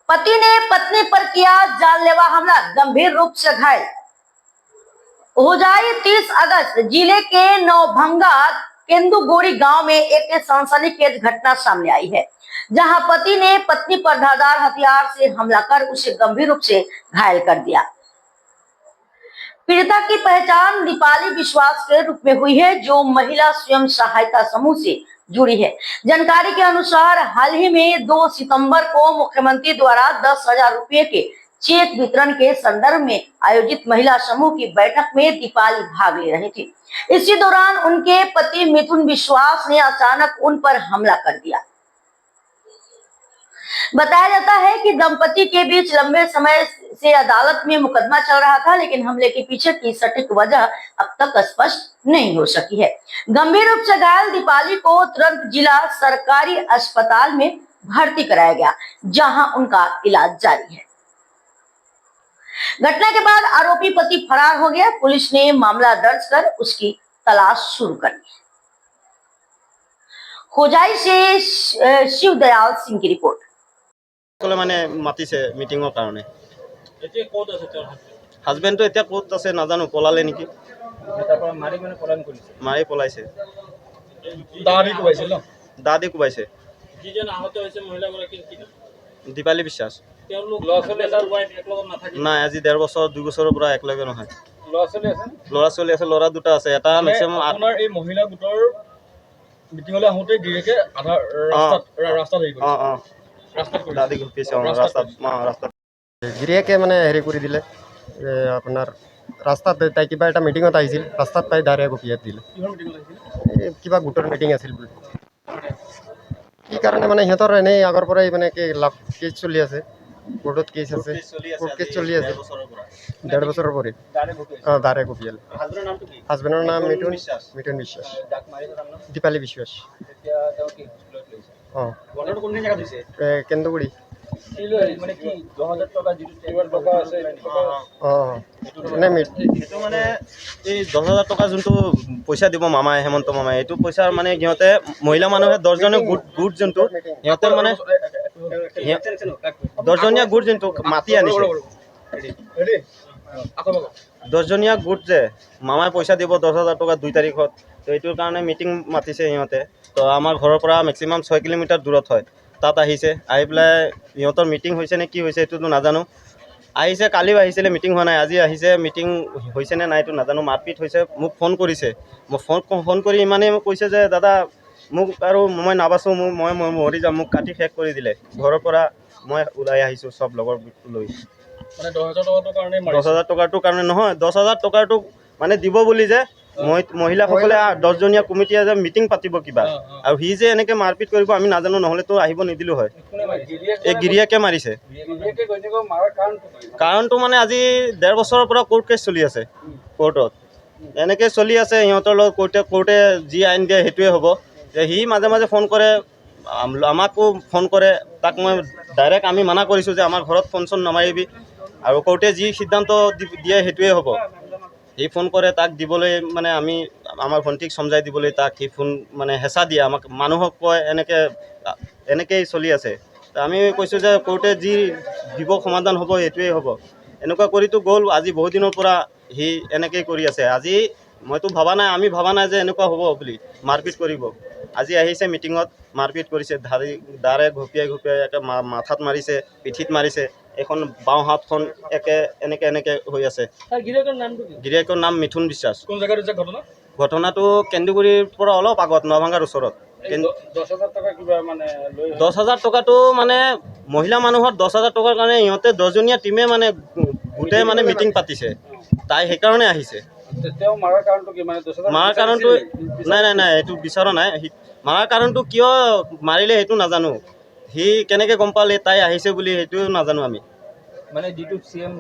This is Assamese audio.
पति ने पत्नी पर किया जानलेवा हमला, गंभीर रूप से घायल। होजाई 30 अगस्त जिले के नौभंगा केंदुगोड़ी गांव में एक सनसनीखेज घटना सामने आई है, जहां पति ने पत्नी पर धारदार हथियार से हमला कर उसे गंभीर रूप से घायल कर दिया। पीड़िता की पहचान दीपाली विश्वास के रूप में हुई है, जो महिला स्वयं सहायता समूह से जुड़ी है। जानकारी के अनुसार हाल ही में 2 सितंबर को मुख्यमंत्री द्वारा 10,000 रुपए के चेक वितरण के संदर्भ में आयोजित महिला समूह की बैठक में दीपाली भाग ले रही थी। इसी दौरान उनके पति मिथुन विश्वास ने अचानक उन पर हमला कर दिया। बताया जाता है कि दंपति के बीच लंबे समय से अदालत में मुकदमा चल रहा था, लेकिन हमले के पीछे की सटीक वजह अब तक स्पष्ट नहीं हो सकी है। गंभीर रूप से घायल दीपाली को तुरंत जिला सरकारी अस्पताल में भर्ती कराया गया, जहां उनका इलाज जारी है। घटना के बाद आरोपी पति फरार हो गया। पुलिस ने मामला दर्ज कर उसकी तलाश शुरू कर दी। होजाई से शिवदयाल सिंह की रिपोर्ट। মানে মাতিছে মিটিংৰ কাৰণে। এতিয়া ক'ত আছে তোৰ হাজবেণ্ডটো? এতিয়া ক'ত আছে নাজানো, পলালে নেকি। তাৰপৰা মাৰি মানে পলায়ন কৰিছে। মাৰি পলাইছে। দাদি কোবাইছে ন? দাদি কোবাইছে। যিজন আহত হৈছে মহিলাগৰাকী কি নাম? দীপালি বিশ্বাস। তেওঁলোক ল'ৰা-ছোৱালী আছে ৱাইফ একলগত নাথাকে? নাই, আজি 1.5 বছৰ 2 বছৰৰ পৰা একলগে নহয়। ল'ৰা-ছোৱালী আছে? ল'ৰা-ছোৱালী আছে, ল'ৰা দুটা আছে। এটা মেক্সিমাম আপোনাৰ এই মহিলা গোটৰ মিটিংলৈ আহোঁতে গিৰিয়েকে আধা ৰাস্তাত হেৰি কৰিছে। গিৰিয়েকে মানে হেৰি কৰি দিলে, আপোনাৰ ৰাস্তাত তাই কিবা এটা মিটিঙত আহিছিল, ৰাস্তাত তাই ডাইৰেক্ট গপিয়াই দিলে। কিবা গোটৰ মিটিং আছিল বুলি। কি কাৰণে মানে সিহঁতৰ এনেই আগৰ পৰাই মানে কি লাভ কেছ চলি আছে, কোৰ্টত কেছ আছে, কোৰ্ট কেছ চলি আছে 1.5 বছৰৰ পৰা। ডাইৰেক্ট গপিয়ালে। হাজবেণ্ডৰ নাম মিথুন বিশ্বাস, দীপালি বিশ্বাস। কেন্দুগুড়ি। মানে এই 10,000 টকা যোনটো পইচা দিব মামাই, হেমন্ত মামাই, এইটো পইচাৰ মানে সিহঁতে মহিলা মানুহে 10জনীয়া গোট যোনটো সিহঁতে মানে 10জনীয়া গোট যোনটো মাতি আনিছে, 10জনীয়া গোট যে মামাই পইচা দিব 10,000 টকা 2 তাৰিখত। তো এইটোৰ কাৰণে মিটিং মাতিছে সিহঁতে। তো আমাৰ ঘৰৰ পৰা মেক্সিমাম 6 কিলোমিটাৰ দূৰত হয়। তাত আহিছে, আহি পেলাই সিহঁতৰ মিটিং হৈছে নে কি হৈছে এইটোতো নাজানো। আহিছে, কালিও আহিছিলে, মিটিং হোৱা নাই। আজি আহিছে, মিটিং হৈছে নে নাই এইটো নাজানো। মাৰপিট হৈছে। মোক ফোন কৰিছে। মোক ফোন কৰি ইমানেই মোক কৈছে যে দাদা মোক আৰু মই নাবাচোঁ, মই মৰি যাম, মোক কাটি শেষ কৰি দিলে। ঘৰৰ পৰা মই ওলাই আহিছোঁ চব লগৰ লৈ। মানে 10,000 টকাটোৰ কাৰণে নহয়, 10,000 টকাটো মানে দিব বুলি যে মহিলাসকলে 10জনীয়া কমিটিয়ে যে মিটিং পাতিব কিবা, আৰু সি যে এনেকৈ মাৰপিট কৰিব আমি নাজানো, নহ'লেতো আহিব নিদিলোঁ হয়। এই গিৰিয়েকে মাৰিছে। কাৰণটো মানে আজি 1.5 বছৰৰ পৰা কোৰ্ট কেছ চলি আছে কোৰ্টত। এনেকৈ চলি আছে সিহঁতৰ লগত। কোৰ্টে যি আইন দিয়ে সেইটোৱে হ'ব। সি মাজে মাজে ফোন কৰে, আমাকো ফোন কৰে। তাক মই ডাইৰেক্ট আমি মানা কৰিছোঁ যে আমাৰ ঘৰত ফোন চোন নামাৰিবি, আৰু কোৰ্টে যি সিদ্ধান্ত দিয়ে সেইটোৱে হ'ব। সি ফোন কৰে, তাক দিবলৈ মানে আমি আমাৰ ভণ্টিক সমজাই দিবলৈ তাক সি ফোন মানে হেঁচা দিয়ে, আমাক মানুহক কয়, এনেকেই চলি আছে। আমি কৈছোঁ যে কোৰ্টে যি দিব সমাধান হ'ব সেইটোৱেই হ'ব। এনেকুৱা কৰিতো গ'ল। আজি বহুত দিনৰ পৰা সি এনেকেই কৰি আছে। আজি মইতো আমি ভবা নাই যে এনেকুৱা হ'ব বুলি, মাৰপিট কৰিব। আজি আহিছে মিটিঙত, মাৰপিট কৰিছে, দাৰে ঘপিয়াই একে মাথাত মাৰিছে, পিঠিত মাৰিছে। এখন বাওঁ হাতখন এনেকে হৈ আছে। গিৰিয়েকৰ নাম মিথুন বিশ্বাস। ঘটনাটো কেন্দুগুড়িৰ পৰা অলপ আগত, নভাংগাৰ ওচৰত। 10,000 টকাটো মানে মহিলা মানুহৰ 10,000 টকাৰ কাৰণে সিহঁতে 10জনীয়া টিমে মানে গোটেই মানে মিটিং পাতিছে। তাই সেইকাৰণে আহিছে। মাৰাৰ কাৰণটো নাই এইটো বিচৰা নাই। মাৰাৰ কাৰণটো কিয় মাৰিলে সেইটো নাজানো। সি কেনেকৈ গম পালে তাই আহিছে বুলি সেইটোও নাজানো আমি। মানে যিটো CM